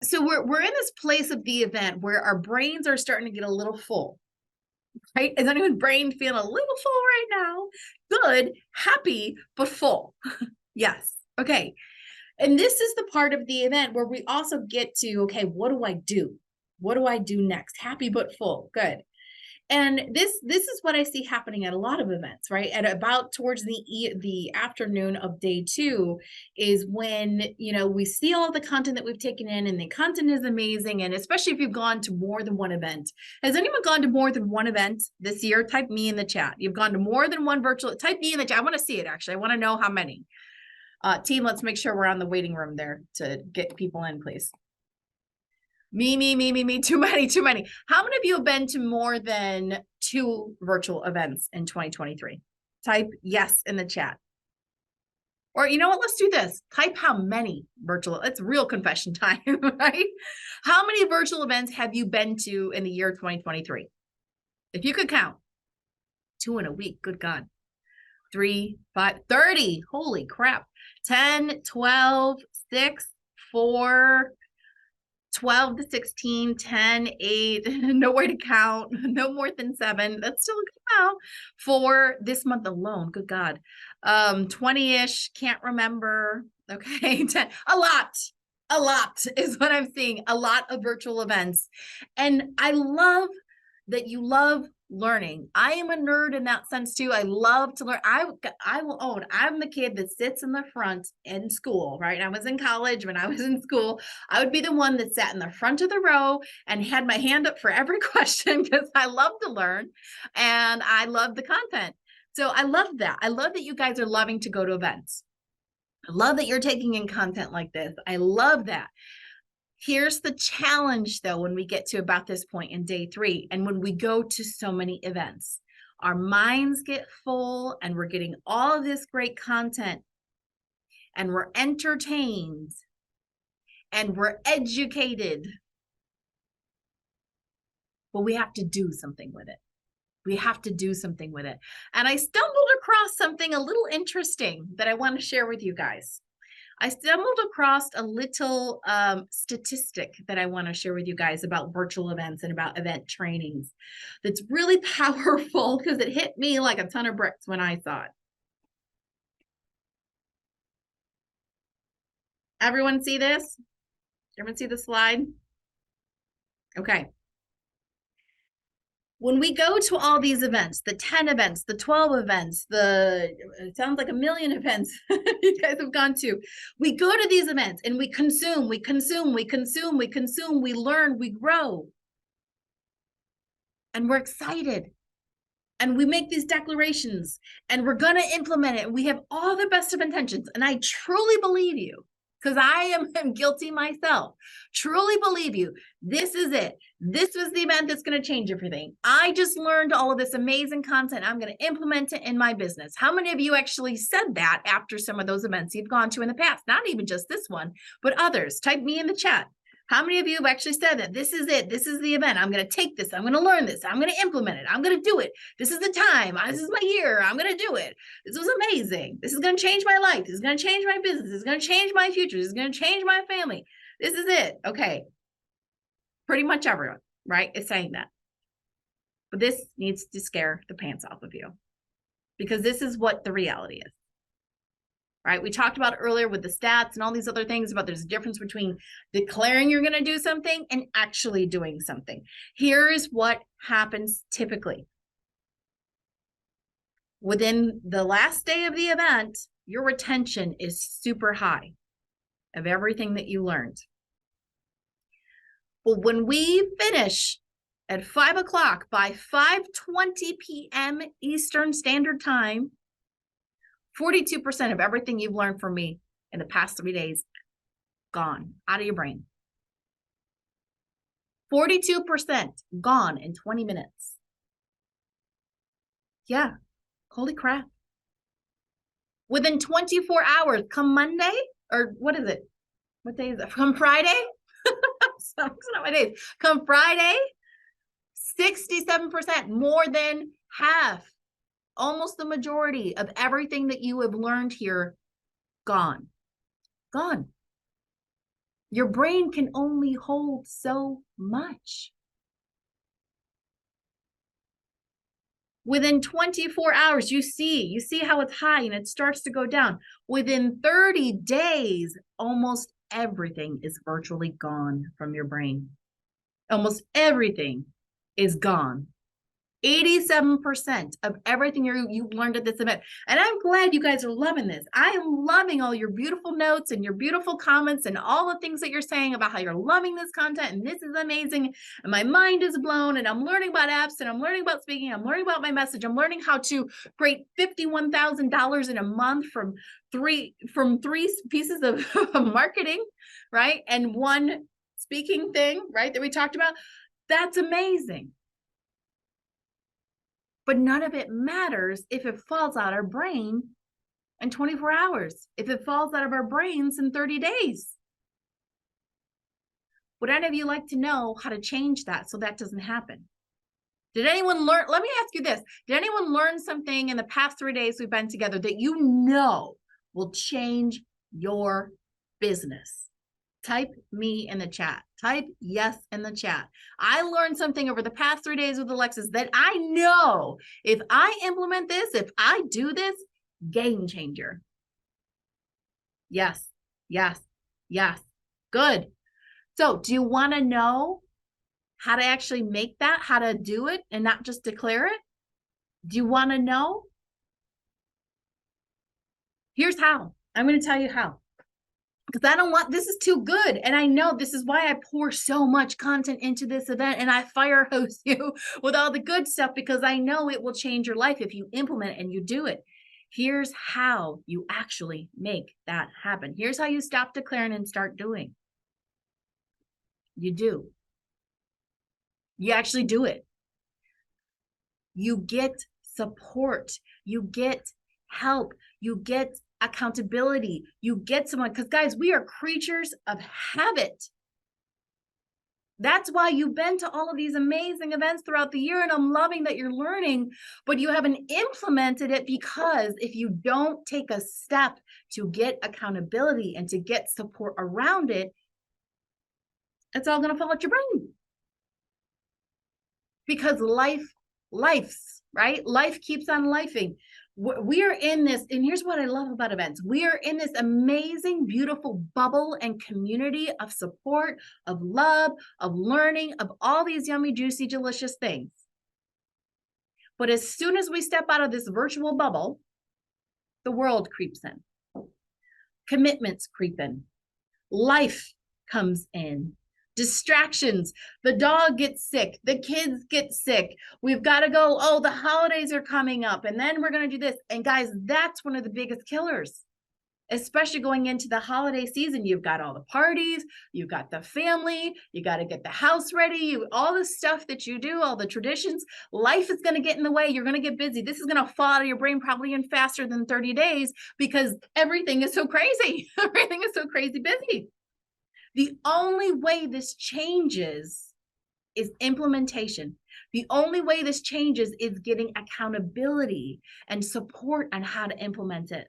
So we're in this place of the event where our brains are starting to get a little full, right? Is anyone's brain feeling a little full right now? Good, happy, but full. Yes. Okay. And this is the part of the event where we also get to, okay, what do I do? What do I do next? Happy but full. Good. And this is what I see happening at a lot of events, right? At about towards the afternoon of day two is when, we see all the content that we've taken in, and the content is amazing. And especially if you've gone to more than one event. Has anyone gone to more than one event this year? Type me in the chat. You've gone to more than one virtual, type me in the chat. I want to see it, actually. I want to know how many. Team, let's make sure we're on the waiting room there to get people in, please. Me. Too many. How many of you have been to more than 2 virtual events in 2023? Type yes in the chat. Or you know what? Let's do this. Type how many virtual. It's real confession time, right? How many virtual events have you been to in the year 2023? If you could count. 2 in a week. Good God. 3, 5, 30. Holy crap. 10, 12, 6, 4, 12 to 16, 10, 8, no way to count, no more than 7. That's still a good amount for this month alone. Good God. 20-ish, can't remember. Okay, 10, a lot is what I'm seeing. A lot of virtual events. And I love that you love learning. I am a nerd in that sense too. I love to learn. I will own, I'm the kid that sits in the front in school, right? I was in college. When I was in school, I would be the one that sat in the front of the row and had my hand up for every question because I love to learn and I love the content. So I love that. I love that you guys are loving to go to events. I love that you're taking in content like this. I love that. Here's the challenge, though, when we get to about this point in day 3, and when we go to so many events, our minds get full and we're getting all of this great content and we're entertained and we're educated. But we have to do something with it. We have to do something with it. And I stumbled across something a little interesting that I want to share with you guys. I stumbled across a little statistic that I want to share with you guys about virtual events and about event trainings that's really powerful because it hit me like a ton of bricks when I saw it. Everyone see this? Everyone see the slide? Okay. When we go to all these events, the 10 events, the 12 events, it sounds like a million events you guys have gone to, we go to these events and we consume, we learn, we grow. And we're excited. And we make these declarations and we're going to implement it. We have all the best of intentions. And I truly believe you, because I am guilty myself. Truly believe you. This is it. This was the event that's going to change everything. I just learned all of this amazing content. I'm going to implement it in my business. How many of you actually said that after some of those events you've gone to in the past? Not even just this one, but others. Type me in the chat. How many of you have actually said that this is it? This is the event. I'm going to take this. I'm going to learn this. I'm going to implement it. I'm going to do it. This is the time. This is my year. I'm going to do it. This was amazing. This is going to change my life. This is going to change my business. This is going to change my future. This is going to change my family. This is it. Okay. Pretty much everyone, right, is saying that. But this needs to scare the pants off of you because this is what the reality is. Right? We talked about earlier with the stats and all these other things about there's a difference between declaring you're going to do something and actually doing something. Here's what happens typically. Within the last day of the event, your retention is super high of everything that you learned. But when we finish at 5 o'clock by 5:20 p.m. Eastern Standard Time, 42% of everything you've learned from me in the past 3 days, gone out of your brain. 42% gone in 20 minutes. Yeah, holy crap. Within 24 hours, come Monday, or what is it? What day is it? Come Friday? It's not my days. Come Friday, 67%, more than half. Almost the majority of everything that you have learned here, gone. Your brain can only hold so much. Within 24 hours, you see how it's high and it starts to go down. Within 30 days, almost everything is virtually gone from your brain. Almost everything is gone. 87% of everything you learned at this event. And I'm glad you guys are loving this. I am loving all your beautiful notes and your beautiful comments and all the things that you're saying about how you're loving this content and this is amazing. And my mind is blown and I'm learning about apps and I'm learning about speaking. I'm learning about my message. I'm learning how to create $51,000 in a month from three pieces of marketing, right? And one speaking thing, right, that we talked about. That's amazing. But none of it matters if it falls out our brain in 24 hours, if it falls out of our brains in 30 days. Would any of you like to know how to change that so that doesn't happen? Did anyone learn? Let me ask you this. Did anyone learn something in the past 3 days we've been together that you know will change your business? Type me in the chat. Type yes in the chat. I learned something over the past 3 days with Alexis that I know if I implement this, if I do this, game changer. Yes, yes, yes. Good. So do you want to know how to actually make that, how to do it and not just declare it? Do you want to know? Here's how. I'm going to tell you how. Because I don't want, this is too good. And I know this is why I pour so much content into this event and I fire hose you with all the good stuff because I know it will change your life if you implement it and you do it. Here's how you actually make that happen. Here's how you stop declaring and start doing. You do. You actually do it. You get support. You get help. You get accountability. You get someone, because guys, we are creatures of habit. That's why you've been to all of these amazing events throughout the year, and I'm loving that you're learning, but you haven't implemented it because if you don't take a step to get accountability and to get support around it, it's all going to fall out your brain. Because life's, right? Life keeps on lifing. We are in this, and here's what I love about events. We are in this amazing, beautiful bubble and community of support, of love, of learning, of all these yummy, juicy, delicious things. But as soon as we step out of this virtual bubble, the world creeps in. Commitments creep in. Life comes in. Distractions. The dog gets sick. The kids get sick. We've got to go. Oh, the holidays are coming up. And then we're going to do this. And guys, that's one of the biggest killers, especially going into the holiday season. You've got all the parties. You've got the family. You got to get the house ready. All the stuff that you do, all the traditions. Life is going to get in the way. You're going to get busy. This is going to fall out of your brain probably in faster than 30 days because everything is so crazy. Everything is so crazy busy. The only way this changes is implementation. The only way this changes is getting accountability and support on how to implement it.